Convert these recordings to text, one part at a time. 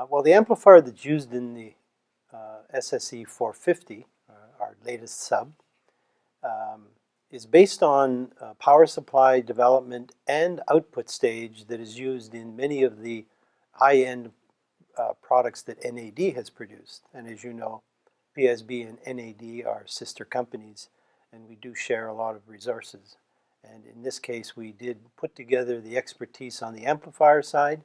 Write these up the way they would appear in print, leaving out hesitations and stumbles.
Well, the amplifier that's used in the SSE 450, our latest sub, is based on power supply development and output stage that is used in many of the high-end products that NAD has produced. And as you know, PSB and NAD are sister companies, and we do share a lot of resources. And in this case, we did put together the expertise on the amplifier side,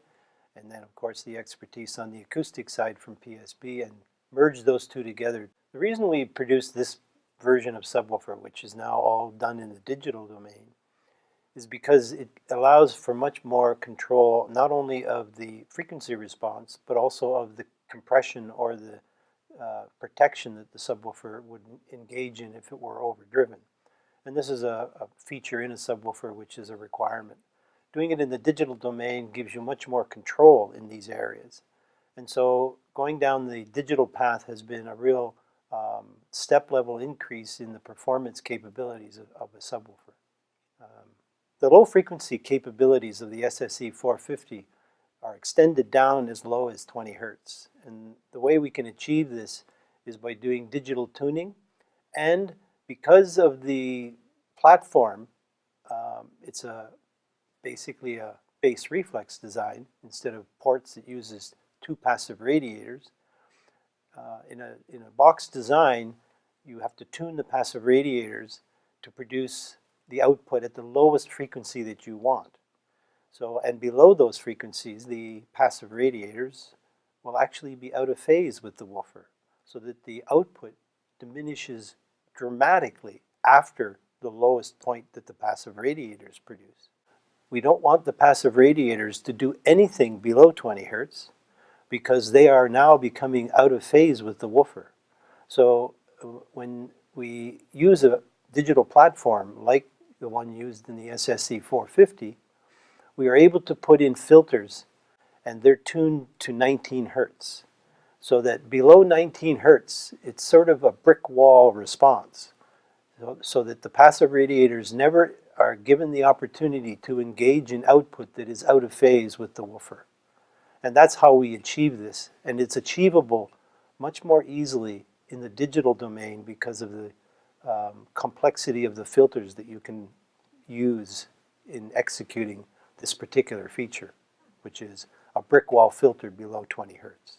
and then, of course, the expertise on the acoustic side from PSB, and merge those two together. The reason we produced this version of subwoofer, which is now all done in the digital domain, is because it allows for much more control, not only of the frequency response, but also of the compression or the protection that the subwoofer would engage in if it were overdriven. And this is a feature in a subwoofer which is a requirement. Doing it in the digital domain gives you much more control in these areas. And so going down the digital path has been a real step-level increase in the performance capabilities of a subwoofer. The low-frequency capabilities of the SSE 450 are extended down as low as 20 hertz. And the way we can achieve this is by doing digital tuning. And because of the platform, it's basically a bass reflex design instead of ports that uses two passive radiators. In a box design, you have to tune the passive radiators to produce the output at the lowest frequency that you want. So, and below those frequencies, the passive radiators will actually be out of phase with the woofer, so that the output diminishes dramatically after the lowest point that the passive radiators produce. We don't want the passive radiators to do anything below 20 hertz because they are now becoming out of phase with the woofer. So when we use a digital platform like the one used in the SSE 450, we are able to put in filters, and they're tuned to 19 hertz. So that below 19 hertz, it's sort of a brick wall response. So that the passive radiators never are given the opportunity to engage in output that is out of phase with the woofer. And that's how we achieve this. And it's achievable much more easily in the digital domain because of the complexity of the filters that you can use in executing this particular feature, which is a brick wall filter below 20 hertz.